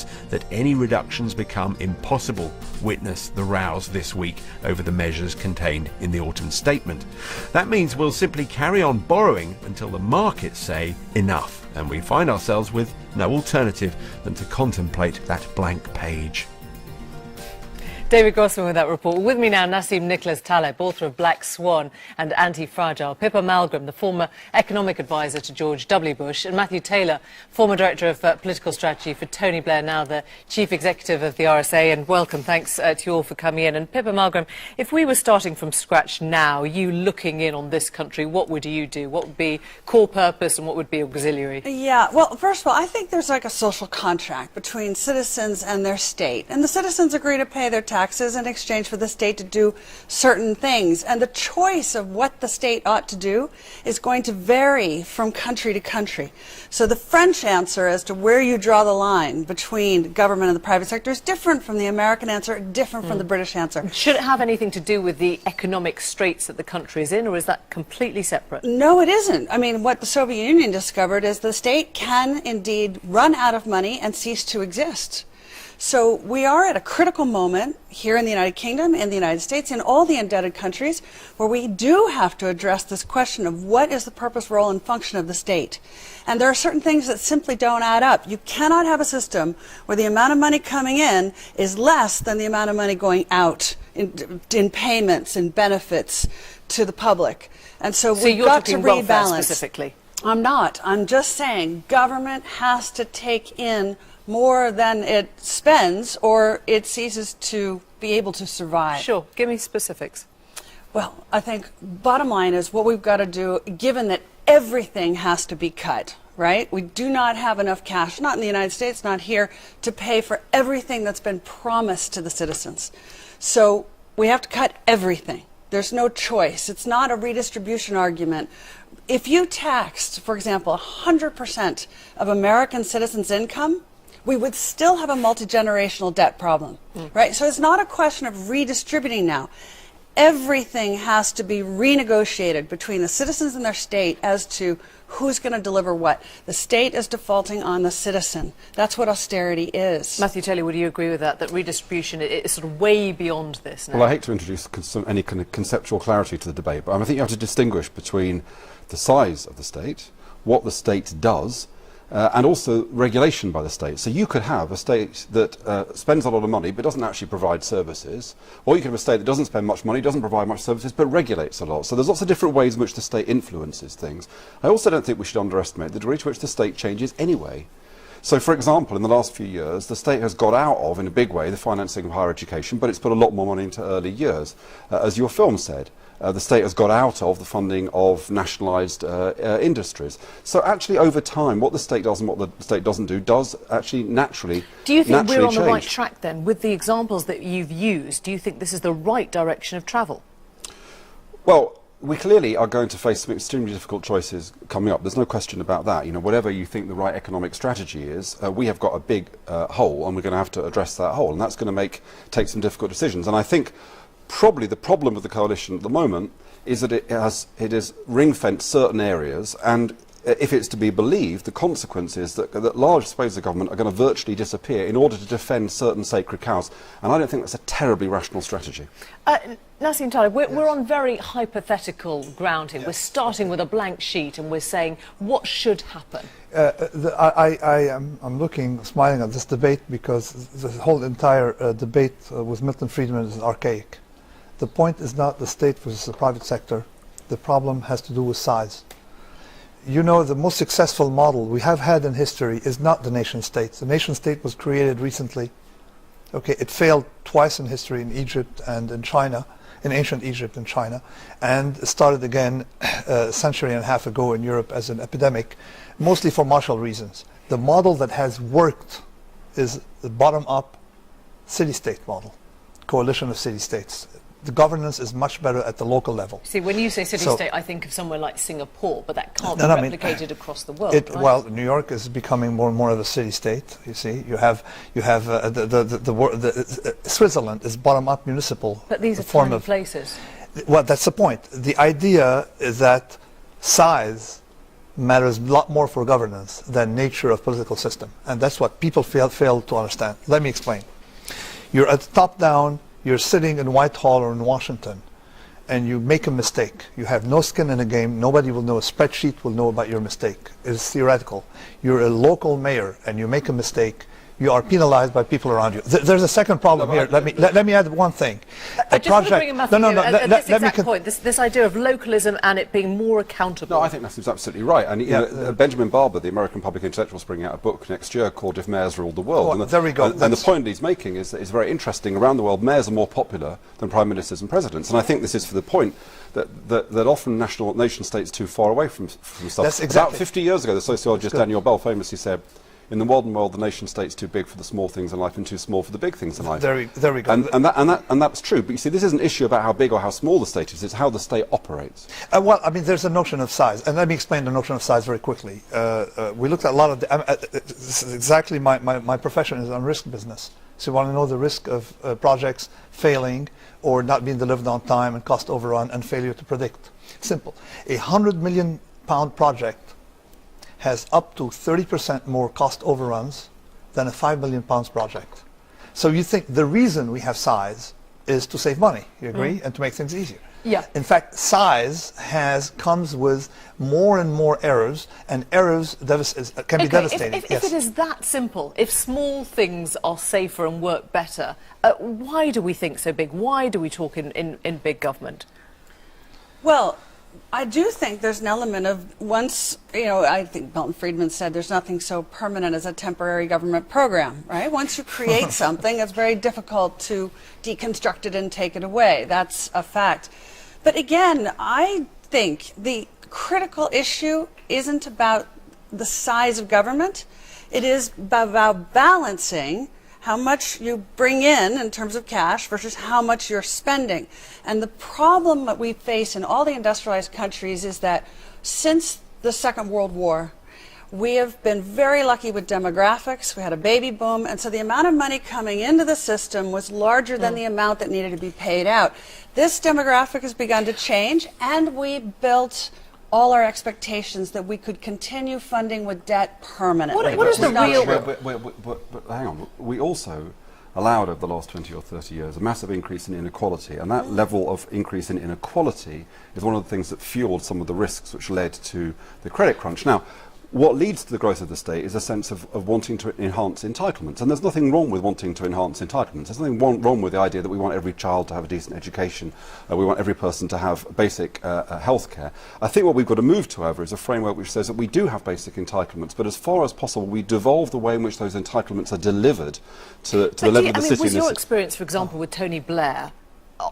notes that any reductions become impossible. Witness the rows this week over the measures contained in the autumn statement. That means we'll simply carry on borrowing until the markets say enough, and we find ourselves with no alternative than to contemplate that blank page. David Grossman with that report. With me now, Nassim Nicholas Taleb, author of Black Swan and Anti-Fragile, Pippa Malmgren, the former economic advisor to George W. Bush, and Matthew Taylor, former director of political strategy for Tony Blair, now the chief executive of the RSA. And welcome. Thanks to you all for coming in. And Pippa Malmgren, if we were starting from scratch now, you looking in on this country, what would you do? What would be core purpose and what would be auxiliary? Yeah, well, first of all, I think there's like a social contract between citizens and their state. And the citizens agree to pay their taxes in exchange for the state to do certain things. And the choice of what the state ought to do is going to vary from country to country. So the French answer as to where you draw the line between government and the private sector is different from the American answer, different from the British answer. Should it have anything to do with the economic straits that the country is in, or is that completely separate? No, it isn't. I mean, what the Soviet Union discovered is the state can indeed run out of money and cease to exist. So we are at a critical moment here in the United Kingdom, in the United States, in all the indebted countries, where we do have to address this question of what is the purpose, role, and function of the state. And there are certain things that simply don't add up. You cannot have a system where the amount of money coming in is less than the amount of money going out in payments and benefits to the public. And so we've got to rebalance. Specifically? I'm not. I'm just saying government has to take in more than it spends, or it ceases to be able to survive. Sure. Give me specifics. Well, I think bottom line is what we've got to do, given that everything has to be cut, right? We do not have enough cash, not in the United States, not here, to pay for everything that's been promised to the citizens. So we have to cut everything. There's no choice. It's not a redistribution argument. If you taxed, for example, 100% of American citizens' income, we would still have a multi-generational debt problem, right? So it's not a question of redistributing now. Everything has to be renegotiated between the citizens and their state as to who's going to deliver what. The state is defaulting on the citizen. That's what austerity is. Matthew Taylor, would you agree with that, that redistribution is sort of way beyond this now? Well, I hate to introduce any kind of conceptual clarity to the debate, but I think you have to distinguish between the size of the state, what the state does, and also regulation by the state. So you could have a state that spends a lot of money but doesn't actually provide services, or you could have a state that doesn't spend much money, doesn't provide much services, but regulates a lot. So there's lots of different ways in which the state influences things. I also don't think we should underestimate the degree to which the state changes anyway. So, for example, in the last few years, the state has got out of, in a big way, the financing of higher education, but it's put a lot more money into early years. As your film said, the state has got out of the funding of nationalised industries. So actually, over time, what the state does and what the state doesn't do does actually naturally Do you think we're on change. the right track then? With the examples that you've used, do you think this is the right direction of travel? Well, we clearly are going to face some extremely difficult choices coming up. There's no question about that. You know, whatever you think the right economic strategy is, we have got a big hole, and we're going to have to address that hole, and that's going to take some difficult decisions. And I think probably the problem with the coalition at the moment is that it has ring-fenced certain areas, and if it's to be believed, the consequence is that large swathes of government are going to virtually disappear in order to defend certain sacred cows. And I don't think that's a terribly rational strategy. Nassim Taleb, we're on very hypothetical ground here. We're starting with a blank sheet and we're saying what should happen. I'm smiling at this debate because the whole entire debate with Milton Friedman is archaic. The point is not the state versus the private sector. The problem has to do with size. You know, the most successful model we have had in history is not the nation state. The nation state was created recently. Okay, it failed twice in history in Egypt and in China, in ancient Egypt and China, and started again a century and a half ago in Europe as an epidemic, mostly for martial reasons. The model that has worked is the bottom-up city-state model, coalition of city-states. The governance is much better at the local level. See, when you say city-state, I think of somewhere like Singapore, but that can't be replicated across the world, right? Well, New York is becoming more and more of a city-state. You see, you have Switzerland is bottom-up municipal. But these are tiny places. Well, that's the point. The idea is that size matters a lot more for governance than nature of political system. And that's what people fail to understand. Let me explain. You're at the top down, you're sitting in Whitehall or in Washington, and you make a mistake. You have no skin in the game. Nobody will know. A spreadsheet will know about your mistake. It's theoretical. You're a local mayor and you make a mistake. You are penalized by people around you. There's a second problem here. Let me add one thing. I just want to bring him up at this exact point, this idea of localism and it being more accountable. No, I think that's absolutely right. And you know, Benjamin Barber, the American public intellectual, is bringing out a book next year called If Mayors Ruled the World. There we go. And the point he's making is that it's very interesting. Around the world, mayors are more popular than prime ministers and presidents. And I think this is for the point that often nation-states too far away from stuff. That's exactly. About 50 years ago, the sociologist Daniel Bell famously said, in the modern world, the nation-state's too big for the small things in life and too small for the big things in life. There we go. And that's true. But you see, this is an issue about how big or how small the state is. It's how the state operates. Well, I mean, there's a notion of size. And let me explain the notion of size very quickly. We looked at a lot of this is exactly my profession is on risk business. So you want to know the risk of projects failing or not being delivered on time and cost overrun and failure to predict. Simple. a £100 million project has up to 30% more cost overruns than a £5 million project. So you think the reason we have size is to save money, you agree, and to make things easier. Yeah. In fact, size comes with more and more errors, and errors can be devastating. If it is that simple, if small things are safer and work better, why do we think so big? Why do we talk in big government? Well, I do think there's an element of once, I think Milton Friedman said there's nothing so permanent as a temporary government program, right? Once you create something, it's very difficult to deconstruct it and take it away. That's a fact. But again, I think the critical issue isn't about the size of government. It is about balancing how much you bring in terms of cash versus how much you're spending. And the problem that we face in all the industrialized countries is that since the Second World War, we have been very lucky with demographics. We had a baby boom, and so the amount of money coming into the system was larger than the amount that needed to be paid out. This demographic has begun to change, and we built all our expectations that we could continue funding with debt permanently. What is the real... But hang on, we also allowed over the last 20 or 30 years a massive increase in inequality, and that level of increase in inequality is one of the things that fueled some of the risks which led to the credit crunch. Now, what leads to the growth of the state is a sense of wanting to enhance entitlements. And there's nothing wrong with wanting to enhance entitlements. There's nothing wrong with the idea that we want every child to have a decent education, we want every person to have basic health care. I think what we've got to move to, however, is a framework which says that we do have basic entitlements, but as far as possible we devolve the way in which those entitlements are delivered to the level of the city. Was your experience, for example, with Tony Blair,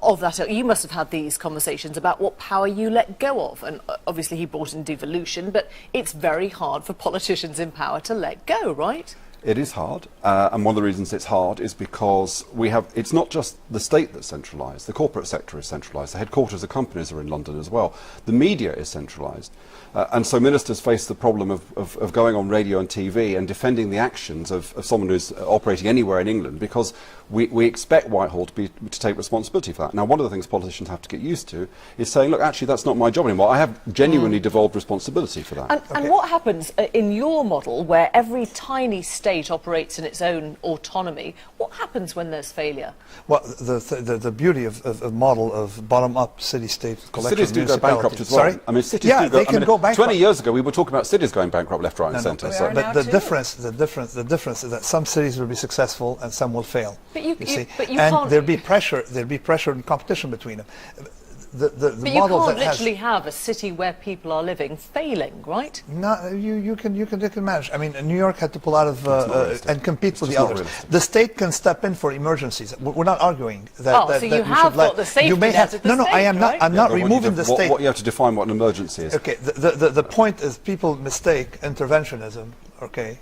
of that, you must have had these conversations about what power you let go of, and obviously he brought in devolution, but it's very hard for politicians in power to let go, right? It is hard, and one of the reasons it's hard is because it's not just the state that's centralised, the corporate sector is centralised, the headquarters of companies are in London as well, the media is centralised. And so ministers face the problem of going on radio and TV and defending the actions of someone who's operating anywhere in England, because we expect Whitehall to take responsibility for that. Now, one of the things politicians have to get used to is saying, look, actually, that's not my job anymore. I have genuinely devolved responsibility for that. And what happens in your model, where every tiny state operates in its own autonomy, what happens when there's failure? Well, the beauty of a model of bottom-up city-state collection. Cities do go bankrupt as well. Sorry? I mean, cities yeah, do go, they can go bankrupt. 20 years ago, we were talking about cities going bankrupt left, right, and centre. So. But the difference is that some cities will be successful and some will fail. But you see, can't. There'll be pressure and competition between them. But you can't literally have a city where people are living failing, right? No, you can manage. I mean, New York had to pull out of and compete with the others. The state can step in for emergencies. We're not arguing that. So you have got the safety net of the state, I am not. right? I'm not removing the state. What you have to define what an emergency is. Okay. The point is, people mistake interventionism. Okay.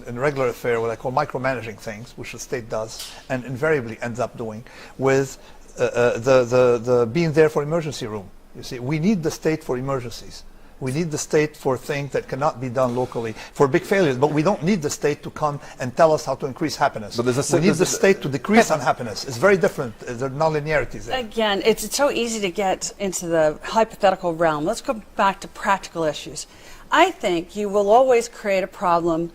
In regular affair, what I call micromanaging things, which the state does and invariably ends up doing, with the being there for emergency room. You see, we need the state for emergencies. We need the state for things that cannot be done locally, for big failures, but we don't need the state to come and tell us how to increase happiness. We need the state to decrease unhappiness. It's very different. There are non-linearities there. Again, it's so easy to get into the hypothetical realm. Let's go back to practical issues. I think you will always create a problem,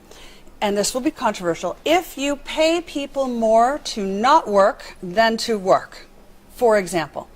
and this will be controversial, if you pay people more to not work than to work. For example,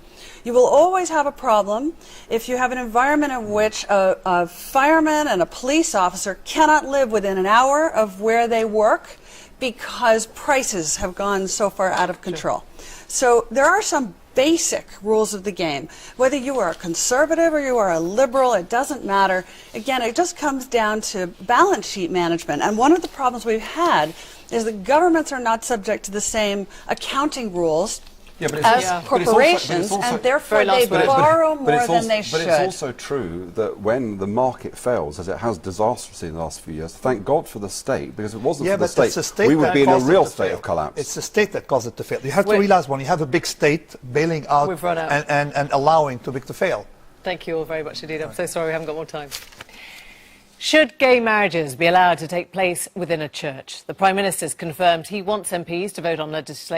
you will always have a problem if you have an environment in which a fireman and a police officer cannot live within an hour of where they work because prices have gone so far out of control. So there are some basic rules of the game. Whether you are a conservative or you are a liberal, it doesn't matter. Again, it just comes down to balance sheet management. And one of the problems we've had is that governments are not subject to the same accounting rules as corporations, and therefore they borrow more than they should. But it's also true that when the market fails, as it has disastrously in the last few years, thank God for the state, because if it wasn't for the state, we would be in a real state of collapse. It's the state that caused it to fail. You have to realize when you have a big state bailing out and allowing too big to fail. Thank you all very much indeed. I'm so sorry we haven't got more time. Should gay marriages be allowed to take place within a church? The Prime Minister's confirmed he wants MPs to vote on legislation